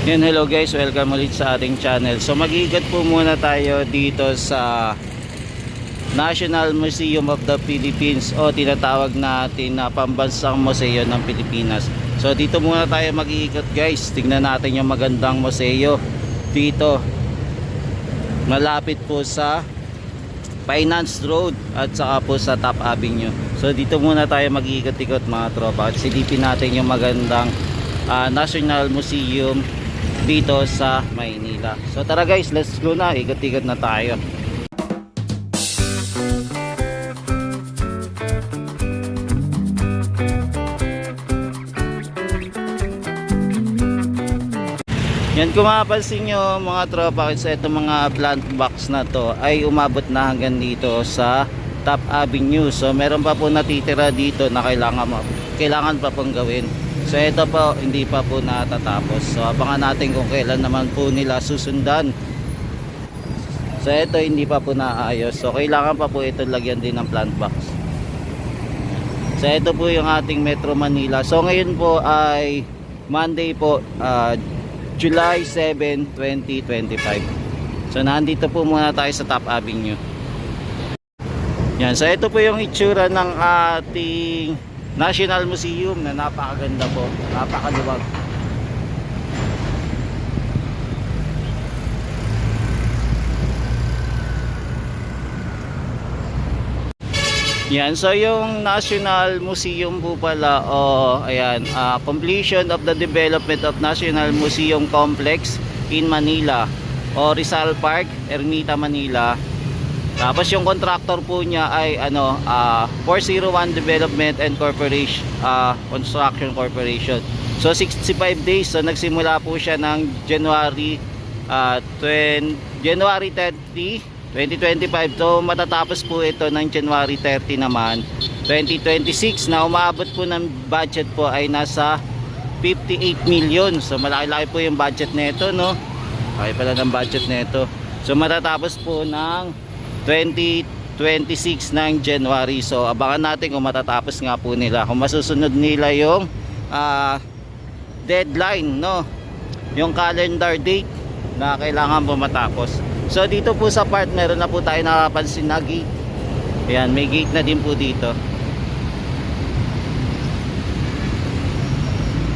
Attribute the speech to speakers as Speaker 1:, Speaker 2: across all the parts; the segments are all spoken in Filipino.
Speaker 1: Yan, hello guys, welcome ulit sa ating channel. So mag-iikot po muna tayo dito sa National Museum of the Philippines o tinatawag natin na pambansang museo ng Pilipinas. So dito muna tayo mag-iikot guys. Tingnan natin yung magandang museo dito. Malapit po sa Finance Road at saka po sa Top Avenue. So dito muna tayo mag-iikot-ikot mga tropa at silipin natin yung magandang National Museum dito sa Maynila. So tara guys, let's go na, ikot-ikot na tayo. Yan, kung mapapansin nyo mga tropa, sa itong mga plant box na to ay umabot na hanggang dito sa Top Avenue. So meron pa po natitira dito na kailangan pa pong gawin. So ito po hindi pa po natatapos. So abangan natin kung kailan naman po nila susundan. So ito hindi pa po naayos. So kailangan pa po ito lagyan din ng plant box. So ito po yung ating Metro Manila. So ngayon po ay Monday po, July 7, 2025. So nandito po muna tayo sa Top Avenue. Yan, so ito po yung itsura ng ating National Museum na napakaganda po, napakaluwag. Yan, so yung National Museum po pala, ayan, completion of the development of National Museum Complex in Manila o Rizal Park, Ermita, Manila. Tapos yung contractor po niya ay 401 Development and Corporation, Construction Corporation. So 65 days, so nagsimula po siya ng January 30, 2025. So matatapos po ito ng January 30 naman 2026, na umabot po ng budget po ay nasa 58 million. So malaki-laki po yung budget nito, no? Okay pala ng budget nito. So matatapos po ng 2026 ng January. So abangan natin kung matatapos nga po nila, kung masusunod nila yung deadline, no, yung calendar date na kailangan po matapos. So dito po sa part meron na po tayo nakapansin na gate. Ayan, may gate na din po dito.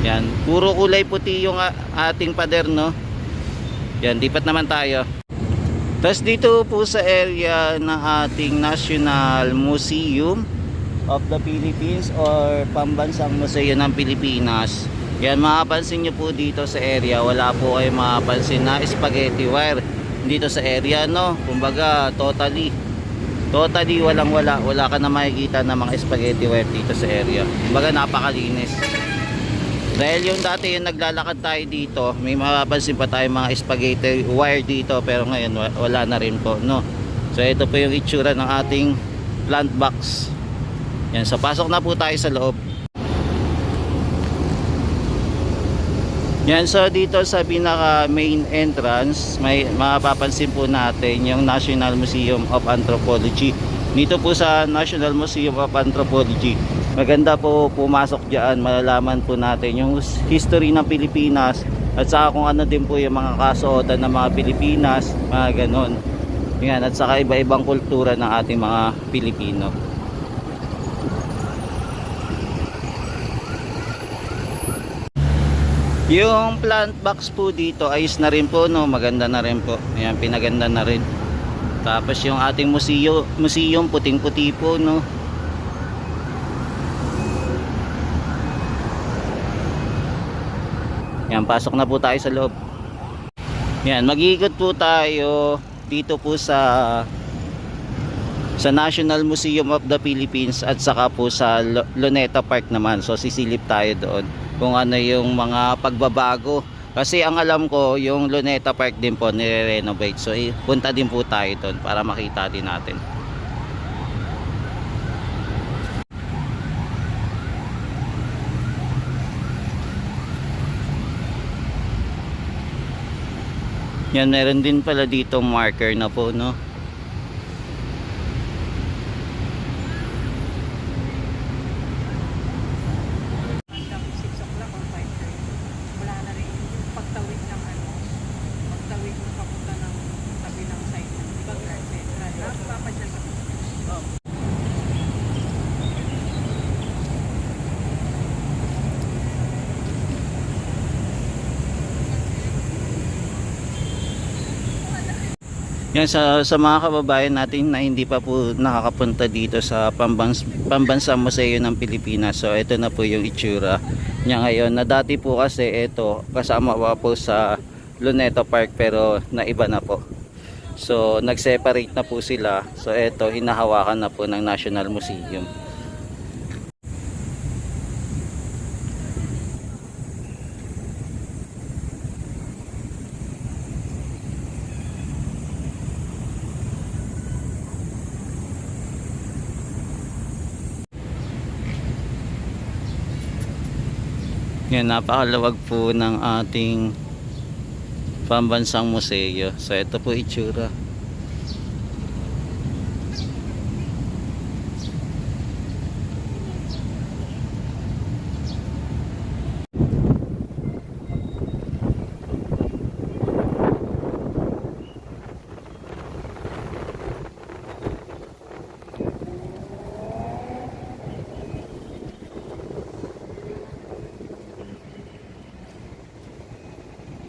Speaker 1: Yan, puro kulay puti yung ating pader, no. Yan, lipat naman tayo. Tapos dito po sa area ng ating National Museum of the Philippines or Pambansang Museo ng Pilipinas. Yan, makapansin nyo po dito sa area, wala po kayo makapansin na spaghetti wire dito sa area, no. Kumbaga totally wala ka na makikita na mga spaghetti wire dito sa area. Kumbaga napakalinis. Dahil yung dati yung naglalakad tayo dito, may mapapansin pa tayo mga spaghetti wire dito, pero ngayon wala na rin po, no. So ito po yung itsura ng ating plant box. Yan, so pasok na po tayo sa loob. Yan, so dito sa pinaka main entrance may mapapansin po natin yung National Museum of Anthropology. Dito po sa National Museum of Anthropology, maganda po pumasok dyan, malalaman po natin yung history ng Pilipinas at saka kung ano din po yung mga kasuotan ng mga Pilipinas, mga ganon. Yan, at saka iba-ibang kultura ng ating mga Pilipino. Yung plant box po dito ayos na rin po, no, maganda na rin po. Ayan, pinaganda na rin. Tapos yung ating museum puting-puti po, no. Yan, pasok na po tayo sa loob. Yan, mag-iikot po tayo dito po sa National Museum of the Philippines at saka po sa Luneta Park naman. So sisilip tayo doon kung ano yung mga pagbabago. Kasi ang alam ko, yung Luneta Park din po nire-renovate. So punta din po tayo doon para makita din natin. Yan, meron din pala dito marker na po, no. Yan sa mga kababayan natin na hindi pa po nakakapunta dito sa Pambansang Museo ng Pilipinas. So ito na po yung itsura niya ngayon. Na dati po kasi ito kasama pa po sa Luneta Park pero naiba na po. So nag-separate na po sila. So ito hinahawakan na po ng National Museum. Yan, napakalawag po ng ating Pambansang Museo. So ito po itsura.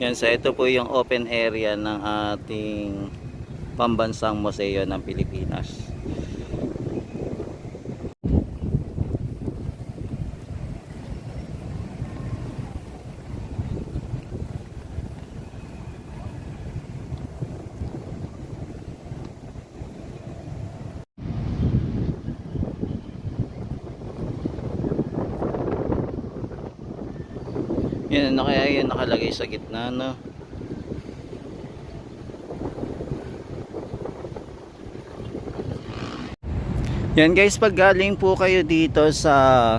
Speaker 1: Yan, so ito po yung open area ng ating Pambansang Museo ng Pilipinas. Yan, ano kaya yun nakalagay sa gitna, no? Yan guys, pag galing po kayo dito sa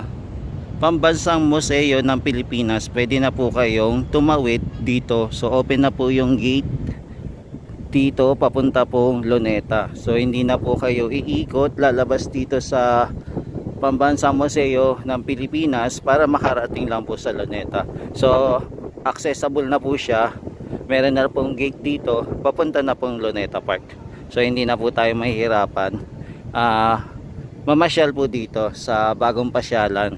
Speaker 1: Pambansang Museo ng Pilipinas, pwede na po kayong tumawid dito. So open na po yung gate dito papunta pong Luneta. So hindi na po kayo iikot, lalabas dito sa Pambansang Museo ng Pilipinas para makarating lang po sa Luneta. So accessible na po siya. Meron na pong gate dito papunta na pong Luneta Park. So hindi na po tayo mahihirapan mamasyal po dito sa bagong pasyalan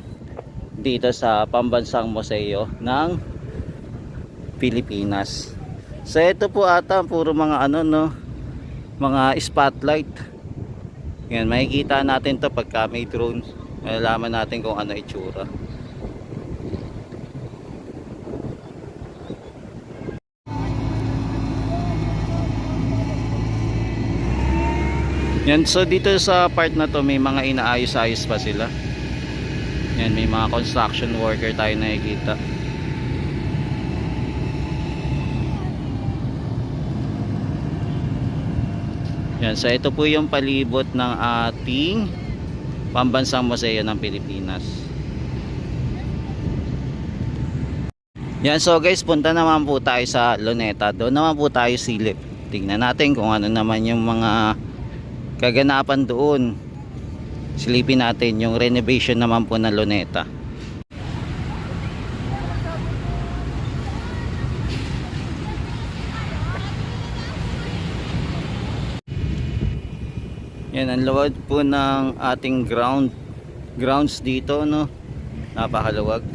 Speaker 1: dito sa Pambansang Museo ng Pilipinas. So ito po ata puro mga ano, no, mga spotlight. Yan, makikita natin to pagka may drone. Malalaman natin kung ano itsura. Yan, so dito sa part na to may mga inaayos-ayos pa sila. Yan, may mga construction worker tayo nakikita. Yan, so ito po yung palibot ng ating Pambansang Museo ng Pilipinas. Yan, so guys, punta naman po tayo sa Luneta. Doon naman po tayo silip. Tingnan natin kung ano naman yung mga kaganapan doon. Silipin natin yung renovation naman po ng Luneta. Yan, ang luwag po ng ating grounds dito, no? Napakaluwag.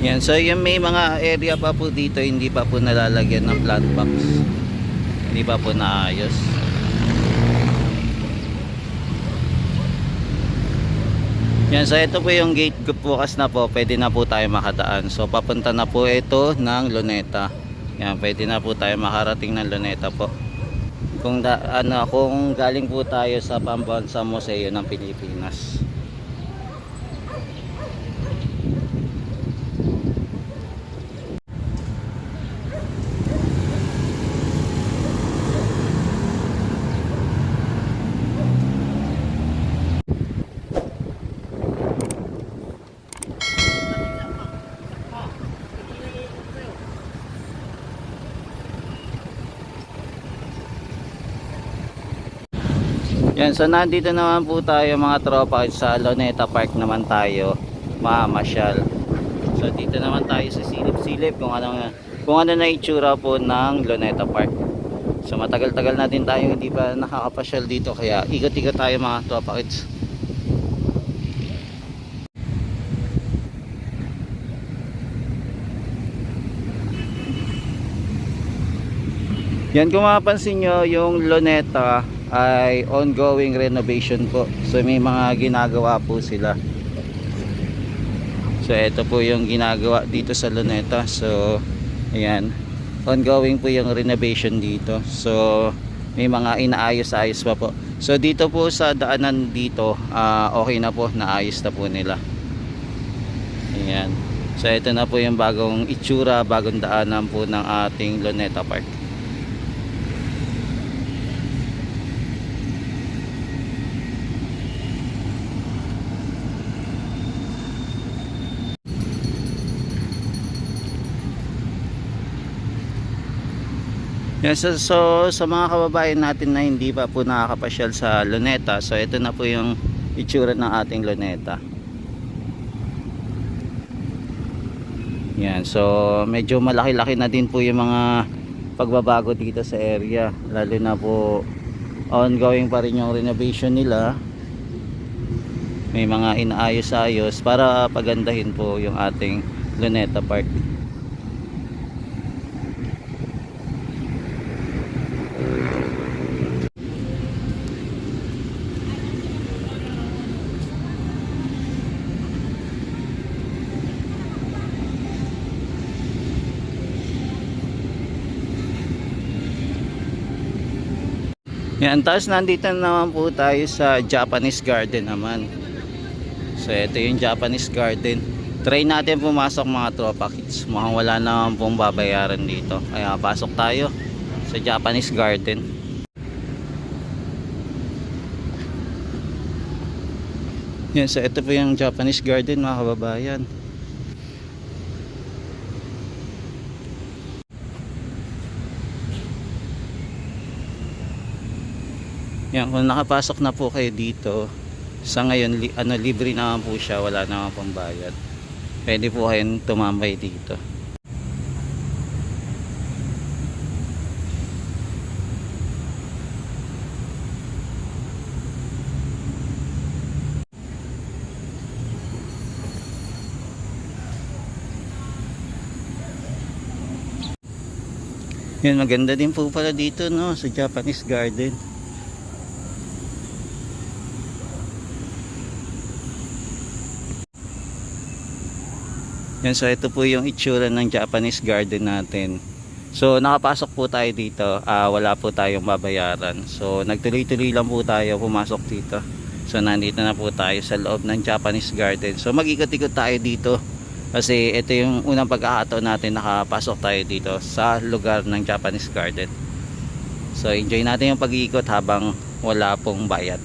Speaker 1: Yan, so yung may mga area pa po dito hindi pa po nalalagyan ng plant box. Hindi pa po naayos. Yan, so ito po yung gate bukas na po, pwede na po tayo makadaan. So papunta na po ito ng Luneta. Yan, pwede na po tayo makarating ng Luneta po. Kung galing po tayo sa Pambansang Museo ng Pilipinas. Yan, so nandito naman po tayo mga tropa sa Luneta Park naman tayo mamasyal. So dito naman tayo sa silip-silip kung ano na itsura po ng Luneta Park. So matagal-tagal natin tayo hindi pa nakakapasyal dito, kaya ikot-ikot tayo mga tropa kids. Yan, kung mapapansin nyo, yung Luneta ay ongoing renovation po. So may mga ginagawa po sila. So ito po yung ginagawa dito sa Luneta. So ayan, ongoing po yung renovation dito. So may mga inaayos-ayos pa po. So dito po sa daanan dito, okay na po, naayos na po nila. Ayan. So ito na po yung bagong itsura, bagong daanan po ng ating Luneta Park. Yes, so sa mga kababayan natin na hindi pa po nakakapasyal sa Luneta, so ito na po yung itsura ng ating Luneta. Yan, so medyo malaki-laki na din po yung mga pagbabago dito sa area, lalo na po ongoing pa rin yung renovation nila. May mga inaayos-ayos para pagandahin po yung ating Luneta Park. Yan, tapos nandito naman po tayo sa Japanese Garden naman. So ito yung Japanese Garden. Try natin pumasok mga tropa kids. Mukhang wala naman pong babayaran dito. Kaya pasok tayo sa Japanese Garden. Yan, so ito po yung Japanese Garden mga kababayan. Yan, kung nakapasok na po kayo dito, sa ngayon libre naman po siya, wala naman pong bayad. Pwede po kayong tumambay dito. Yan, maganda din po pala dito, no, sa Japanese Garden. Yan, so ito po yung itsura ng Japanese Garden natin. So nakapasok po tayo dito, wala po tayong babayaran. So nagtuloy-tuloy lang po tayo pumasok dito. So nandito na po tayo sa loob ng Japanese Garden. So mag-ikot-ikot tayo dito kasi ito yung unang pagkakataon natin nakapasok tayo dito sa lugar ng Japanese Garden. So enjoy natin yung pag-iikot habang wala pong bayad.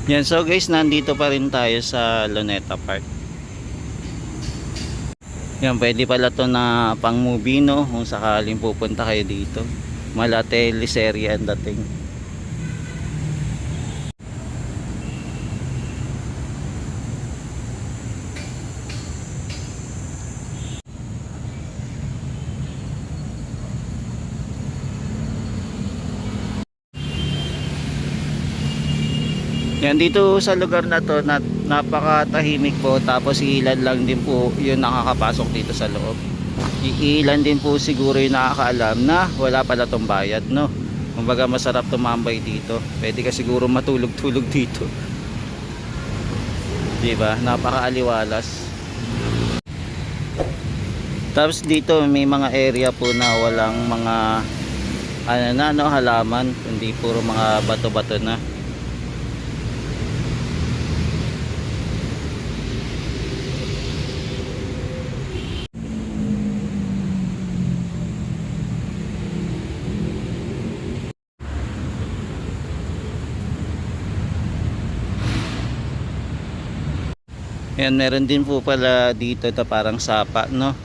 Speaker 1: Yan, so guys, nandito pa rin tayo sa Luneta Park. Yan, pwede pala to na pang movie, no, kung sakaling pupunta kayo dito. Mala teleserye ang dating. Yan, dito sa lugar na to napakatahimik po, tapos ilan lang din po yung nakakapasok dito sa loob. Ilan din po siguro yung nakakaalam na wala pala tong bayad, no. Kumbaga masarap tumambay dito. Pwede ka siguro matulog-tulog dito. Diba? Napakaaliwalas. Tapos dito may mga area po na walang mga halaman, kundi puro mga bato-bato na. Ayan, meron din po pala dito na parang sapa, no?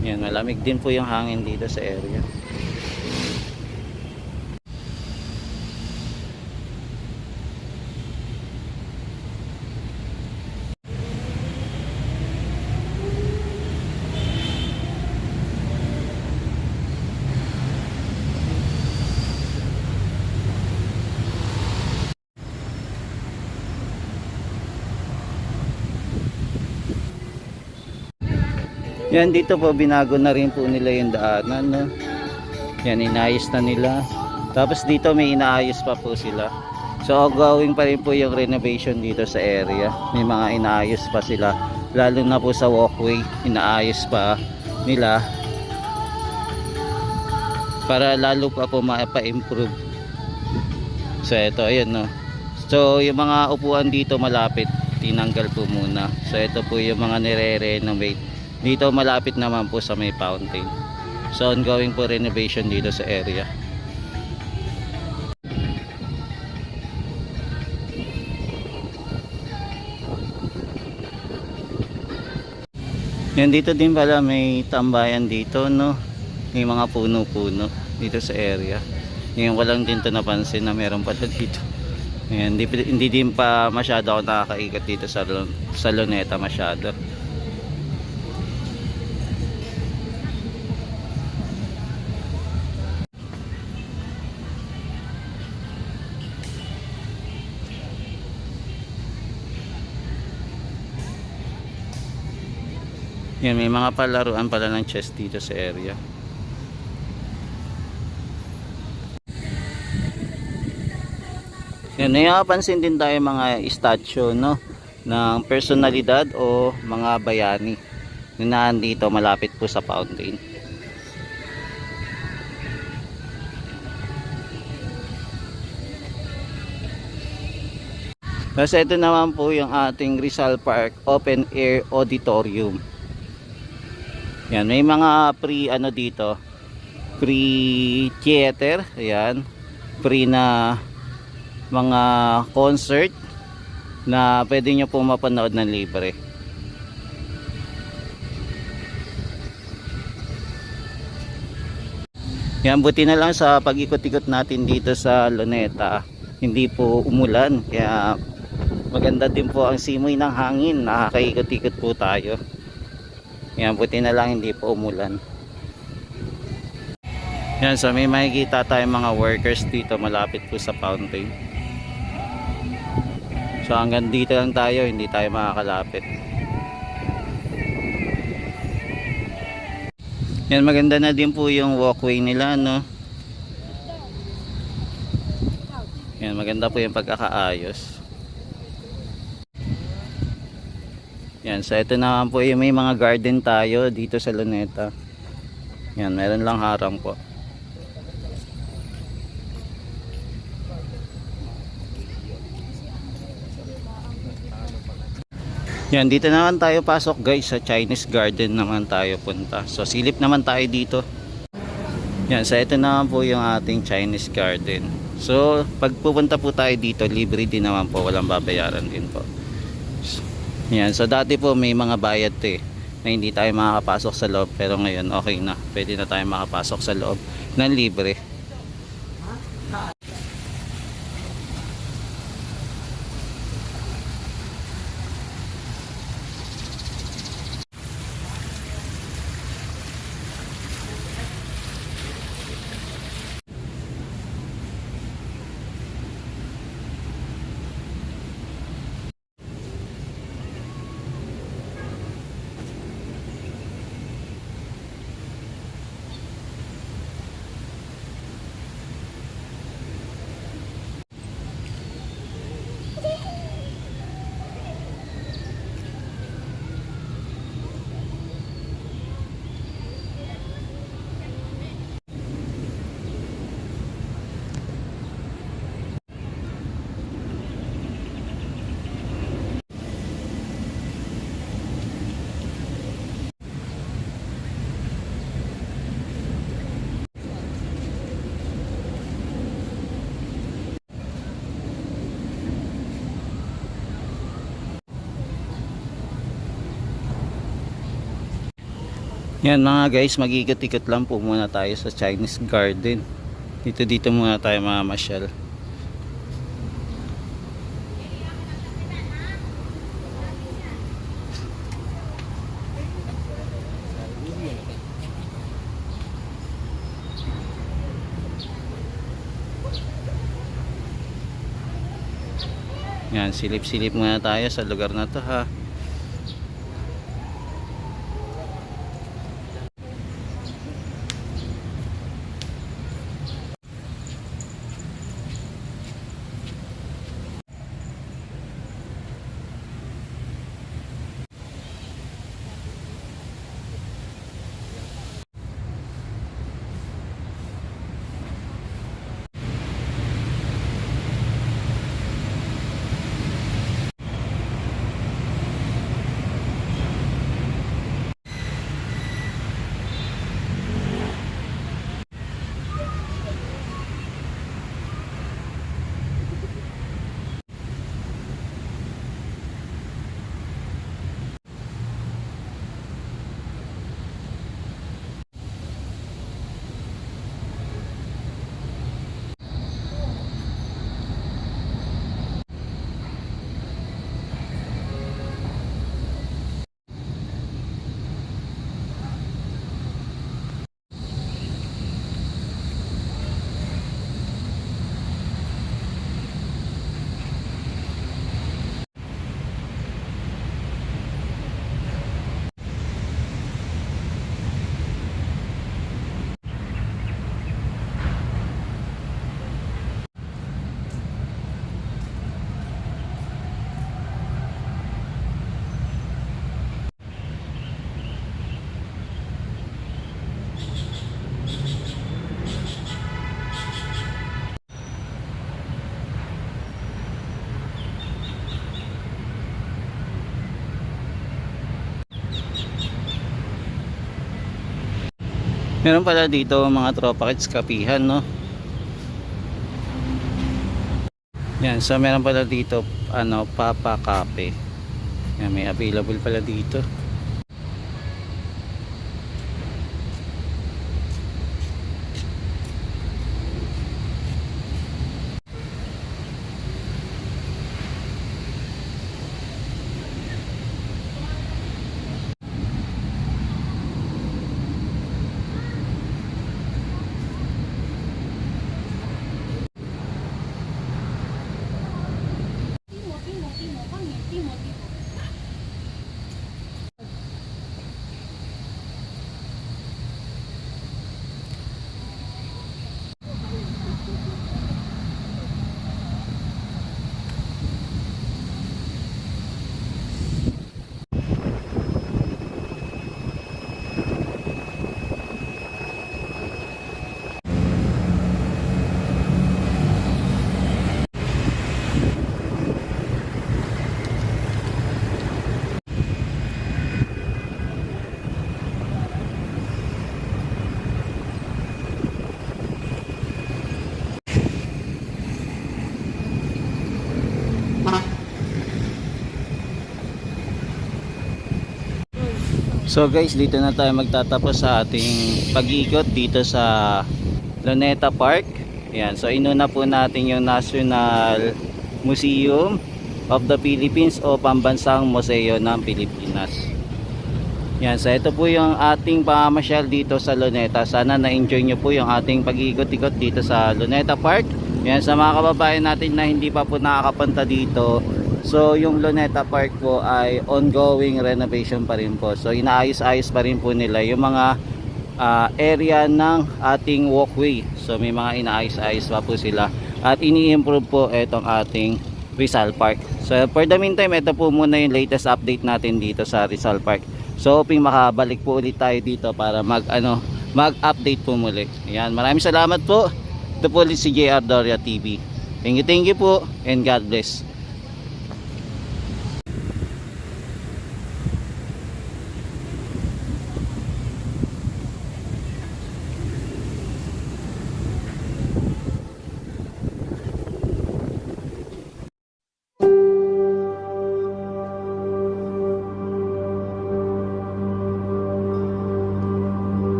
Speaker 1: Ayan, malamig din po yung hangin dito sa area. Yan, dito po binago na rin po nila yung daanan, no? Yan, inayos na nila. Tapos dito may inaayos pa po sila. So ongoing pa rin po yung renovation dito sa area. May mga inaayos pa sila. Lalo na po sa walkway, inaayos pa nila para lalo pa po mapa-improve. So ito, ayun, no? So yung mga upuan dito malapit, tinanggal po muna. So ito po yung mga nire-renovate. Dito malapit naman po sa may fountain. So ongoing po renovation dito sa area. Yan, dito din pala may tambayan dito, no? May mga puno-puno dito sa area. Ngayon ko lang din to napansin na meron pala dito. Ayan, hindi din pa masyado ako nakakaikot dito sa Luneta masyado. Yan, may mga palaruan pala ng chess dito sa area. Yan, napapansin din tayo mga statue, no, ng personalidad o mga bayani na nandito malapit po sa fountain. Kasi ito naman po yung ating Rizal Park Open Air Auditorium. Yan, may mga free ano dito, free theater, ayan, free na mga concert na pwede nyo po mapanood ng libre. Yan, buti na lang sa pag-ikot-ikot natin dito sa Luneta, hindi po umulan, kaya maganda din po ang simoy ng hangin, nakakaikot-ikot po tayo. Yan, buti na lang hindi po umulan. Yan, so may makikita tayong mga workers dito malapit po sa fountain. So hanggang dito lang tayo, hindi tayo makakalapit. Yan, maganda na din po yung walkway nila, no? Yan, maganda po yung pagkakaayos. Yan, so ito naman po yung may mga garden tayo dito sa Luneta. Yan, meron lang harang po. Yan, dito naman tayo pasok guys, sa Chinese garden naman tayo punta. So silip naman tayo dito. Yan, so ito naman po yung ating Chinese garden. So pag pupunta po tayo dito, libre din naman po, walang babayaran din po. Yan, so dati po may mga bayad to na hindi tayo makakapasok sa loob, pero ngayon okay na, pwede na tayo makapasok sa loob ng libre. Yan mga guys, mag-ikot-ikot lang po muna tayo sa Chinese Garden. Dito muna tayo mamasyal. Yan, silip-silip muna tayo sa lugar na to ha. Meron pala dito mga tropa kits kapihan, no? Yan, so meron pala dito ano, Papa Cafe. Yan, may available pala dito. So guys, dito na tayo magtatapos sa ating pag-iikot dito sa Luneta Park. Yan, so inuna po natin yung National Museum of the Philippines o Pambansang Museo ng Pilipinas. Yan, so ito po yung ating pamamasyal dito sa Luneta. Sana na-enjoy nyo po yung ating pag-iikot-ikot dito sa Luneta Park. Yan, sa mga kababayan natin na hindi pa po nakakapunta dito, so yung Luneta Park po ay ongoing renovation pa rin po. So inaayos-ayos pa rin po nila yung mga area ng ating walkway. So may mga inaayos-ayos pa po sila. At ini-improve po itong ating Rizal Park. So for the meantime, ito po muna yung latest update natin dito sa Rizal Park. So hoping makabalik po ulit tayo dito para mag-update po muli. Ayan, maraming salamat po. Ito po ulit si JR Doria TV. Thank you po and God bless.